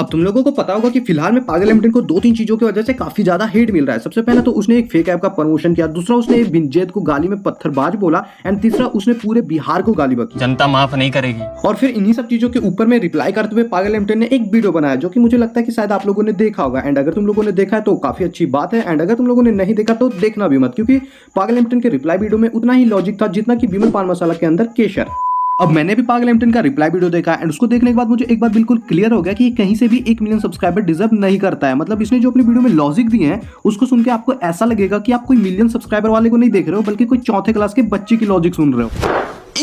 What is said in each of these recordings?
अब तुम लोगों को पता होगा कि फिलहाल में पागल एम10 को दो तीन चीजों की वजह से काफी ज्यादा हेट मिल रहा है। सबसे पहला तो उसने एक फेक ऐप का प्रमोशन किया, दूसरा उसने एक बिनजेत को गाली में पत्थरबाज बोला, एंड तीसरा उसने पूरे बिहार को गाली बकी। जनता माफ नहीं करेगी। और फिर इन्हीं सब चीजों के ऊपर में रिप्लाई करते हुए पागल एम10 ने एक वीडियो बनाया जो कि मुझे लगता है कि शायद आप लोगों ने देखा होगा। एंड अगर तुम लोगों ने देखा है तो काफी अच्छी बात है, एंड अगर तुम लोगों ने नहीं देखा तो देखना भी मत, क्योंकि पागल एम10 के रिप्लाई वीडियो में उतना ही लॉजिक था जितना कि विमल पान मसाला के अंदर केशर। अब मैंने भी पागल एम10 का रिप्लाई वीडियो देखा एंड उसको देखने के बाद मुझे एक बात बिल्कुल क्लियर हो गया कि कहीं से भी 1 मिलियन सब्सक्राइबर डिजर्व नहीं करता है। मतलब इसने जो अपनी वीडियो में लॉजिक दिए हैं उसको सुन के आपको ऐसा लगेगा कि आप कोई मिलियन सब्सक्राइबर वाले को नहीं देख रहे हो, बल्कि कोई चौथे क्लास के बच्चे की लॉजिक सुन रहे हो।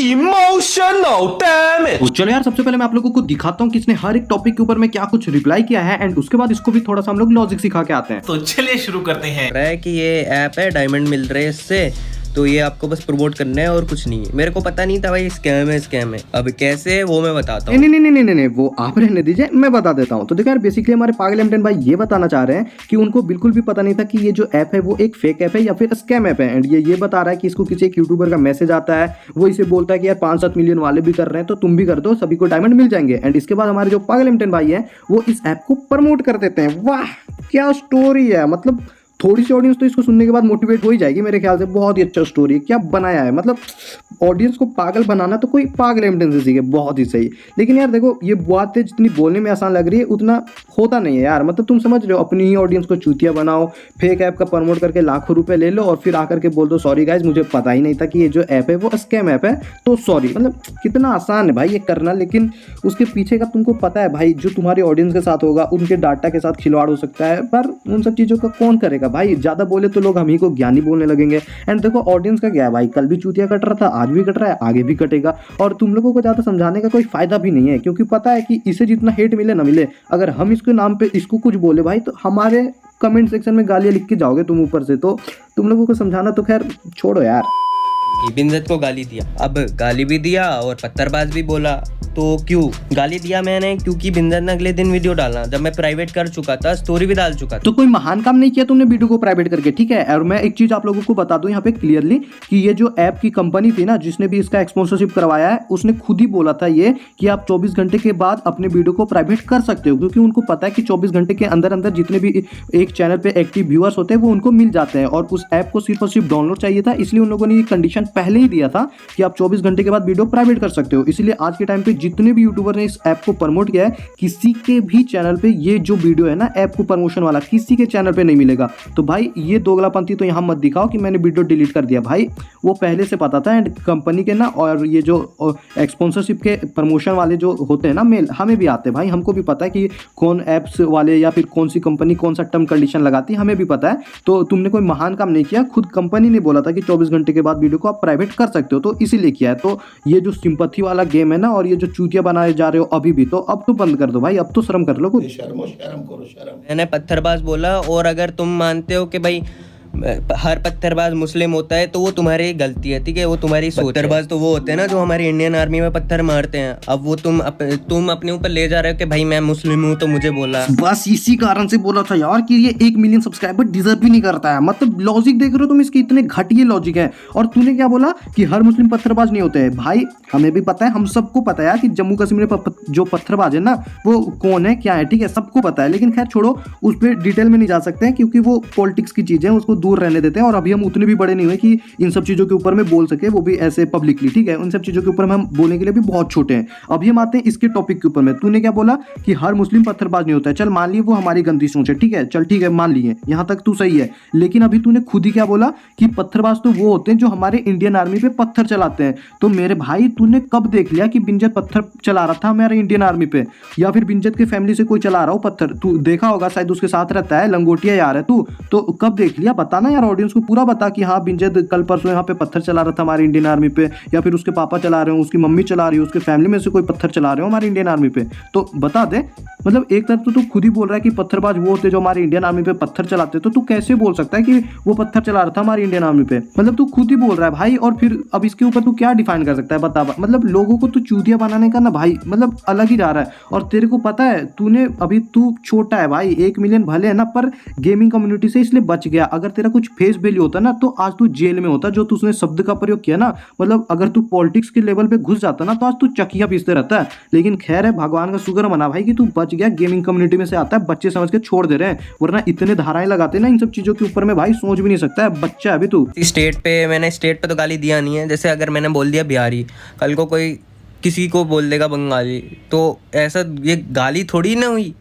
Emotional damage. तो चलो यार, सबसे पहले मैं आप लोगों को दिखाता हूँ कि इसने हर एक टॉपिक के ऊपर में क्या कुछ रिप्लाई किया है, एंड उसके बाद इसको भी थोड़ा सा हम लोग लॉजिक सिखा के आते हैं। तो चलिए शुरू करते हैं। रहा है कि ये ऐप है, डायमंड मिल रहे हैं इससे, तो ये आपको बस प्रमोट करना है और कुछ नहीं है। मेरे को पता नहीं था भाई स्कैम है। अब कैसे है वो मैं बताता हूँ। नहीं, वो आप रहने दीजिए, मैं बता देता हूँ। तो देखो यार, बेसिकली हमारे पागल एम10 भाई ये बताना चाह रहे हैं कि उनको बिल्कुल भी पता नहीं था कि ये जो ऐप है वो एक फेक ऐप है या फिर स्कैम ऐप है। एंड ये बता रहा है कि इसको किसी एक यूट्यूबर का मैसेज आता है, वो इसे बोलता है कि यार 5-7 मिलियन वाले भी कर रहे हैं तो तुम भी कर दो, सभी को डायमंड मिल जाएंगे। एंड इसके बाद हमारे जो पागल एम10 भाई है वो इस ऐप को प्रमोट कर देते हैं। वाह क्या स्टोरी है, मतलब थोड़ी सी ऑडियंस तो इसको सुनने के बाद मोटिवेट हो ही जाएगी मेरे ख्याल से। बहुत ही अच्छा स्टोरी है, क्या बनाया है, मतलब ऑडियंस को पागल बनाना तो कोई पागल एम10 से सीखे, बहुत ही सही। लेकिन यार देखो, ये बातें जितनी बोलने में आसान लग रही है उतना होता नहीं है यार। मतलब तुम समझ रहे हो, अपनी ही ऑडियंस को चूतिया बनाओ, फेक ऐप का प्रमोट करके लाखों रुपए ले लो और फिर आकर के बोल दो सॉरी गाइज, मुझे पता ही नहीं था कि ये जो ऐप है वो स्कैम ऐप है, तो सॉरी। मतलब कितना आसान है भाई ये करना, लेकिन उसके पीछे का तुमको पता है भाई, जो तुम्हारे ऑडियंस के साथ होगा उनके डाटा के साथ खिलवाड़ हो सकता है, पर उन सब चीज़ों का कौन करेगा भाई। ज़्यादा बोले तो लोग हम ही को ज्ञानी बोलने लगेंगे। एंड देखो ऑडियंस का क्या है भाई, कल भी चूतिया कट रहा था, आज भी कट रहा है, आगे भी कटेगा। और तुम लोगों को ज़्यादा समझाने का कोई फायदा भी नहीं है, क्योंकि पता है कि इसे जितना हेट मिले ना मिले, अगर हम इसके नाम पे इसको कुछ बोले भाई तो हमारे कमेंट सेक्शन में गालियाँ लिख के जाओगे तुम ऊपर से। तो तुम लोगों को समझाना तो खैर छोड़ो यार। बिनजत को गाली दिया, अब गाली भी दिया और पत्थरबाज भी बोला। तो क्यों गाली दिया मैंने? क्योंकि बिनजत ने अगले दिन वीडियो डाला जब मैं प्राइवेट कर चुका था, स्टोरी भी डाल चुका था। तो कोई महान काम नहीं किया तुमने वीडियो को प्राइवेट करके, ठीक है। और मैं एक चीज आप लोगों को बता दूं यहाँ पे क्लियरली कि ये जो ऐप की कंपनी थी ना जिसने भी इसका स्पॉन्सरशिप करवाया है, उसने खुद ही बोला था ये कि आप 24 घंटे के बाद अपने वीडियो को प्राइवेट कर सकते हो, क्योंकि उनको पता है कि 24 घंटे के अंदर अंदर जितने भी एक चैनल पे एक्टिव व्यूअर्स होते हैं वो उनको मिल जाते हैं, और उस ऐप को सिर्फ और सिर्फ डाउनलोड चाहिए था। इसलिए उन लोगों ने ये कंडीशन पहले ही दिया था कि आप 24 घंटे के बाद वीडियो प्राइवेट कर सकते हो। इसलिए आज के टाइम पे जितने भी यूट्यूबर ने इस ऐप को प्रमोट किया है, किसी के भी चैनल पे ये जो वीडियो है ना ऐप को प्रमोशन वाला, किसी के चैनल पे नहीं मिलेगा। तो भाई ये दोगलापंथी तो यहाँ मत दिखाओ कि मैंने वीडियो डिलीट कर दिया। भाई वो पहले से पता था, एंड कंपनी के ना और ये जो स्पॉन्सरशिप के प्रमोशन वाले जो होते हैं ना मेल, हमें भी आते हैं भाई, हमको भी पता है कि कौन ऐप्स वाले या फिर कौन सी कंपनी कौन सा टर्म कंडीशन लगाती है, हमें भी पता है। तो तुमने कोई महान काम नहीं किया, खुद कंपनी ने बोला था कि 24 घंटे के बाद वीडियो को आप प्राइवेट कर सकते हो, तो इसीलिए किया है। तो ये जो सिंपैथी वाला गेम है ना, और ये जो चूतिया बनाए जा रहे हो अभी भी, तो अब तो बंद कर दो भाई, अब तो शर्म कर लो कुछ। शर्म करो शर्म। मैंने पत्थरबाज बोला, और अगर तुम मानते हो कि भाई हर पत्थरबाज मुस्लिम होता है तो वो तुम्हारी गलती है, ठीक है, वो तुम्हारी सोच। पत्थरबाज तो वो होते हैं ना जो हमारी इंडियन आर्मी में पत्थर मारते हैं। अब वो तुम अपने ऊपर ले जा रहे हो कि भाई मैं मुस्लिम हूँ तो मुझे बोला। बस इसी कारण से बोला था यार कि ये 1 मिलियन सब्सक्राइबर डिजर्व भी नहीं करता है। मतलब लॉजिक देख रहे हो तुम, इसके इतने घटिया लॉजिक है। और तूने क्या बोला कि हर मुस्लिम पत्थरबाज नहीं होते हैं। भाई हमें भी पता है, हम सबको पता है कि जम्मू कश्मीर में जो पत्थरबाज है ना वो कौन है क्या है, ठीक है, सबको पता है। लेकिन खैर छोड़ो, उस पर डिटेल में नहीं जा सकते हैं क्योंकि वो पॉलिटिक्स की चीजें हैं, उसको दूर रहने देते हैं। और अभी हम उतने भी बड़े नहीं हुए कि इन सब चीजों के ऊपर में बोल सके, वो भी ऐसे पब्लिकली, ठीक है। उन सब चीजों के ऊपर में हम बोलने के लिए भी बहुत छोटे हैं। अभी हम आते हैं इसके टॉपिक के ऊपर में। तूने क्या बोला कि हर मुस्लिम पत्थरबाज नहीं होता है। चल मान लिए वो हमारी गंदी सोच है, ठीक है, चल ठीक है, मान लिए, यहाँ तक तू सही है। लेकिन अभी तूने खुद ही क्या बोला कि पत्थरबाज तो वो होते हैं जो हमारे इंडियन आर्मी पे पत्थर चलाते हैं। तो मेरे भाई तूने कब देख लिया कि बिनजत पत्थर चला रहा था हमारे इंडियन आर्मी पे, या फिर बिनजत के फैमिली से कोई चला रहा हो पत्थर? तू देखा होगा, शायद उसके साथ रहता है, लंगोटिया यार है तू। तो कब देख लिया, बताना यार, ऑडियंस को पूरा बता कि हाँ बिनजत कल परसों यहाँ पे पत्थर चला रहा था हमारे इंडियन आर्मी पे, या फिर उसके पापा चला रहे हो, उसकी मम्मी चला रही हो, उसके फैमिली में से कोई पत्थर चला रहे हो हमारे इंडियन आर्मी पे, तो बता दे। मतलब एक तरफ तो तू खुद ही बोल रहा है कि पत्थरबाज वो होते जो हमारे इंडियन आर्मी पे पत्थर चलाते, तो तू कैसे बोल सकता है कि वो पत्थर चला रहा था हमारी इंडियन आर्मी पे? मतलब तू खुद ही बोल रहा है भाई। और फिर अब इसके ऊपर तू क्या डिफाइन कर सकता है बता। मतलब लोगों को तू चूतिया बनाने का ना भाई, मतलब अलग ही जा रहा है। और तेरे को पता है, तू छोटा है भाई, 1 मिलियन भले है ना, पर गेमिंग कम्युनिटी से इसलिए बच गया। अगर तेरा तेरा कुछ फेस वैल्यू होता ना तो आज तू जेल में होता। जो तूने शब्द का प्रयोग किया ना, मतलब अगर तू पॉलिटिक्स के लेवल पे घुस जाता ना तो आज तू चकिया पीसते रहता है। लेकिन खैर है, भगवान का शुक्र मना भाई कि तू बच गया, गेमिंग कम्युनिटी में से आता है, बच्चे समझ के छोड़ दे रहे हैं, वरना इतने धाराएं लगाते ना इन सब चीजों के ऊपर में भाई सोच भी नहीं सकता है, बच्चा है अभी तू। स्टेट पे मैंने स्टेट पे तो गाली दिया नहीं है। जैसे अगर मैंने बोल दिया बिहारी, कल को कोई किसी को बोल देगा बंगाली, तो ऐसा ये गाली थोड़ी ना हुई,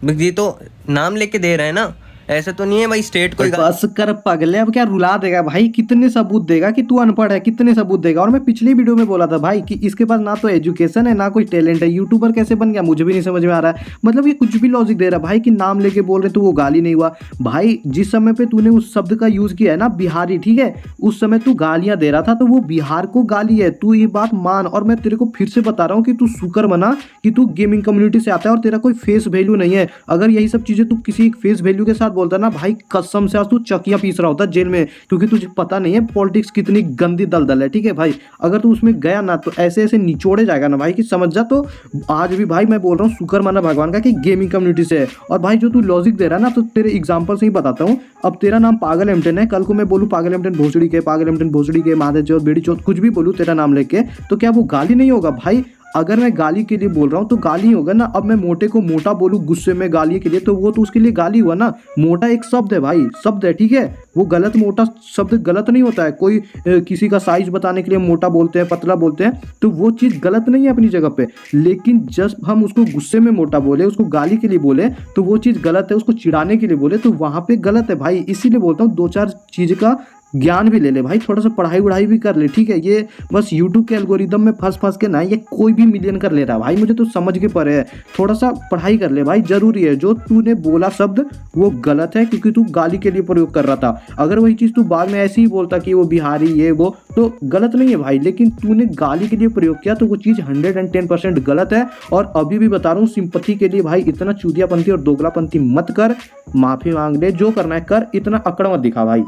ये तो नाम लेके दे रहे हैं ना, ऐसा तो नहीं है भाई स्टेट को बस कर पगले, अब क्या रुला देगा भाई, कितने सबूत देगा कि तू अनपढ़ है, कितने सबूत देगा। और मैं पिछली वीडियो में बोला था भाई कि इसके पास ना तो एजुकेशन है ना कोई टैलेंट है, यूट्यूबर कैसे बन गया मुझे भी नहीं समझ में आ रहा है। मतलब ये कुछ भी लॉजिक दे रहा है भाई कि नाम लेके बोल रहे तो वो गाली नहीं हुआ। भाई जिस समय पे तूने उस शब्द का यूज किया है ना बिहारी, ठीक है, उस समय तू गालियां दे रहा था तो वो बिहार को गाली है, तू ये बात मान। और मैं तेरे को फिर से बता रहा हूँ कि तू शुक्र मना कि तू गेमिंग कम्युनिटी से आता है और तेरा कोई फेस वैल्यू नहीं है। अगर यही सब चीजें तू किसी फेस वैल्यू के साथ बोलता ना भाई, कसम से आज तू चकिया पीस रहा होता जेल में, क्योंकि तुझे पता नहीं है पॉलिटिक्स कितनी गंदी दलदल है, ठीक है भाई। अगर तू उसमें गया ना तो ऐसे ऐसे निचोड़े जाएगा ना भाई कि समझ जा। तो आज भी भाई मैं बोल रहा हूँ शुक्र माना भगवान का कि गेमिंग कम्युनिटी से है। और भाई जो तू लॉजिक दे रहा है ना, तो तेरे एग्जांपल से ही बताता हूँ। अब तेरा नाम पागल एमटन है, कल को मैं बोलूँ पागल एमटन भोसड़ी के, पागल एमटन भोसड़ी के, महादेव चौथ, बेड़ी चौथ, कुछ भी बोलूँ तेरा नाम लेके, तो क्या वो गाली नहीं होगा भाई? अगर मैं गाली के लिए बोल रहा हूँ तो गाली होगा ना। अब मैं मोटे को मोटा बोलूँ गुस्से में गाली के लिए, तो वो तो उसके लिए गाली हुआ ना। मोटा एक शब्द है भाई, शब्द है, ठीक है, वो गलत, मोटा शब्द गलत नहीं होता है। कोई किसी का साइज बताने के लिए मोटा बोलते हैं, पतला बोलते हैं, तो वो चीज़ गलत नहीं है अपनी जगह पे। लेकिन जब हम उसको गुस्से में मोटा बोले, उसको गाली के लिए बोले, तो वो चीज़ गलत है। उसको चिढ़ाने के लिए बोले तो वहाँ पे गलत है भाई। इसीलिए बोलता हूँ दो चार चीज़ का ज्ञान भी ले ले भाई, थोड़ा सा पढ़ाई वढ़ाई भी कर ले, ठीक है। ये बस यूट्यूब के एल्गोरिदम में फंस के ना ये कोई भी मिलियन कर ले रहा है भाई, मुझे तो समझ के परे है। थोड़ा सा पढ़ाई कर ले भाई, जरूरी है। जो तूने बोला शब्द वो गलत है क्योंकि तू गाली के लिए प्रयोग कर रहा था। अगर वही चीज़ तू बाद में ऐसे ही बोलता कि वो बिहारी ये वो, तो गलत नहीं है भाई। लेकिन तूने गाली के लिए प्रयोग किया तो वो चीज़ 110% गलत है। और अभी भी बता रहा हूँ सिंपैथी के लिए भाई इतना चूतियापंथी और दोगलापंथी मत कर, माफी मांग ले, जो करना है कर, इतना अकड़ मत दिखा भाई।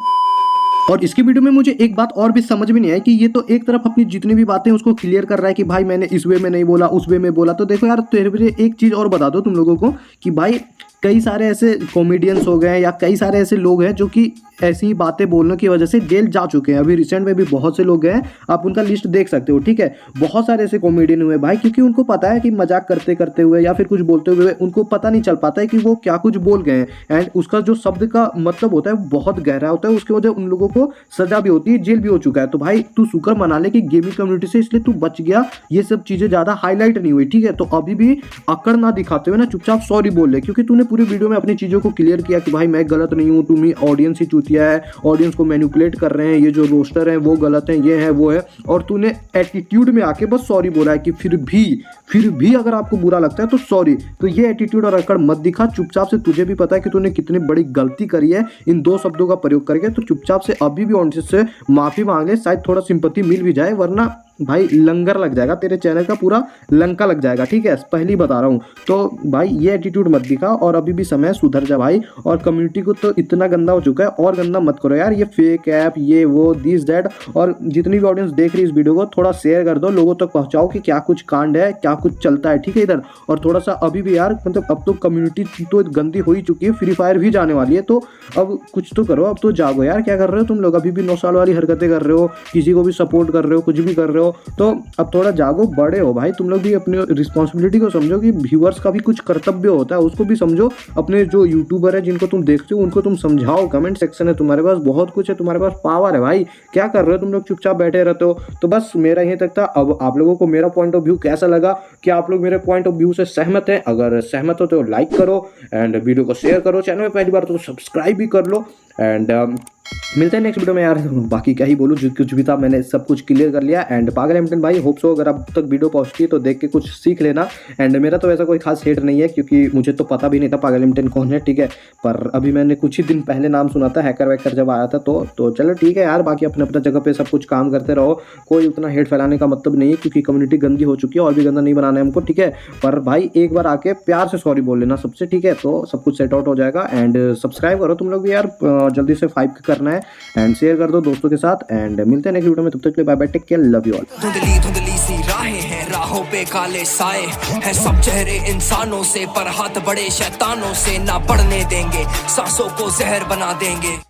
और इसकी वीडियो में मुझे एक बात और भी समझ में नहीं आई कि ये तो एक तरफ अपनी जितनी भी बातें उसको क्लियर कर रहा है कि भाई मैंने इस वे में नहीं बोला, उस वे में बोला। तो देखो यार, तेरे एक चीज़ और बता दो तुम लोगों को कि भाई कई सारे ऐसे कॉमेडियंस हो गए या कई सारे ऐसे लोग हैं जो कि ऐसी ही बातें बोलने की वजह से जेल जा चुके हैं। अभी रिसेंट में भी बहुत से लोग हैं, आप उनका लिस्ट देख सकते हो, ठीक है। बहुत सारे ऐसे कॉमेडियन हुए भाई, क्योंकि उनको पता है कि मजाक करते करते हुए या फिर कुछ बोलते हुए उनको पता नहीं चल पाता है कि वो क्या कुछ बोल गए हैं। एंड उसका जो शब्द का मतलब होता है वो बहुत गहरा होता है, उसकी वजह उन लोगों को सजा भी होती है, जेल भी हो चुका है। तो भाई तू शुक्र मना ले कि गेमिंग कम्युनिटी से इसलिए तू बच गया, ये सब चीज़ें ज़्यादा हाईलाइट नहीं हुई, ठीक है। तो अभी भी अकड़ ना दिखाते हुए ना चुपचाप सॉरी बोल ले, क्योंकि तूने पूरी वीडियो में अपनी चीज़ों को क्लियर किया कि भाई मैं गलत नहीं हूँ, तुम ही ऑडियंस ही चूतिया है, ऑडियंस को मैनिपुलेट कर रहे हैं, ये जो रोस्टर हैं वो गलत हैं, ये है वो है। और तूने एटीट्यूड में आके बस सॉरी बोला है कि फिर भी अगर आपको बुरा लगता है तो सॉरी। तो ये एटीट्यूड और अकड़ मत दिखा, चुपचाप से, तुझे भी पता है कि तूने कितनी बड़ी गलती करी है इन दो शब्दों का प्रयोग करके। तो चुपचाप से अभी भी ऑडियंस से माफी मांग ले, शायद थोड़ा सिंपैथी मिल भी जाए, वरना भाई लंगर लग जाएगा तेरे चैनल का, पूरा लंका लग जाएगा, ठीक है, पहले ही बता रहा हूँ। तो भाई ये एटीट्यूड मत दिखा और अभी भी समय सुधर जा भाई। और कम्युनिटी को तो इतना गंदा हो चुका है, और गंदा मत करो यार। ये फेक ऐप, ये वो, दिस दैट। और जितनी भी ऑडियंस देख रही है इस वीडियो को, थोड़ा शेयर कर दो, लोगों तक पहुँचाओ कि क्या कुछ कांड है, क्या कुछ चलता है, ठीक है इधर। और थोड़ा सा अभी भी यार, मतलब अब तो कम्युनिटी तो गंदी हो ही चुकी है, फ्री फायर भी जाने वाली है, तो अब कुछ तो करो, अब तो जागो यार। क्या कर रहे हो तुम लोग? अभी भी 9 साल वाली हरकतें कर रहे हो, किसी को भी सपोर्ट कर रहे हो, कुछ भी कर रहे हो। तो अब थोड़ा जागो, बड़े हो भाई तुम लोग भी, अपनी रिस्पॉन्सिबिलिटी को समझो कि व्यूअर्स का भी कुछ कर्तव्य होता है, उसको भी समझो। अपने जो यूट्यूबर है जिनको तुम देखते हो उनको तुम समझाओ, कमेंट सेक्शन है तुम्हारे पास, बहुत कुछ है तुम्हारे पास, पावर है भाई। क्या कर रहे हो तुम लोग? चुपचाप बैठे रहते हो। तो बस मेरा यहीं तक था। अब आप लोगों को मेरा पॉइंट ऑफ व्यू कैसा लगा? क्या आप लोग मेरे पॉइंट ऑफ व्यू से सहमत हैं? अगर सहमत हो तो लाइक करो एंड वीडियो को शेयर करो, चैनल में पहली बार तो सब्सक्राइब भी कर लो। एंड मिलते हैं नेक्स्ट वीडियो में यार। बाकी क्या ही बोलूँ, जो कुछ भी था मैंने सब कुछ क्लियर कर लिया। एंड पागल एमटन भाई, होप सो अगर अब तक वीडियो पहुंचती है तो देख के कुछ सीख लेना। एंड मेरा तो ऐसा कोई खास हेट नहीं है, क्योंकि मुझे तो पता भी नहीं था पागल एमटन कौन है, ठीक है। पर अभी मैंने कुछ ही दिन पहले नाम सुना था, हैकर वैकर जब आया था, तो चलो ठीक है यार। बाकी अपने अपना जगह पे सब कुछ काम करते रहो, कोई उतना हेट फैलाने का मतलब नहीं है, क्योंकि कम्युनिटी गंदी हो चुकी है और भी गंदा नहीं बनाना है हमको, ठीक है। पर भाई एक बार आके प्यार से सॉरी बोल लेना सबसे, ठीक है, तो सब कुछ सेट आउट हो जाएगा। एंड सब्सक्राइब करो तुम लोग भी यार, जल्दी से 5 करना है। एंड शेयर कर दो दोस्तों के साथ। एंड मिलते हैं नेक्स्ट वीडियो में, तब तक के लिए bye bye, take care, love you all. धुंधली धुंधली सी राहें हैं, राहों पे काले साए हैं, सब चेहरे इंसानों से, पर हाथ बड़े शैतानों से, ना बढ़ने देंगे, सांसों को जहर बना देंगे।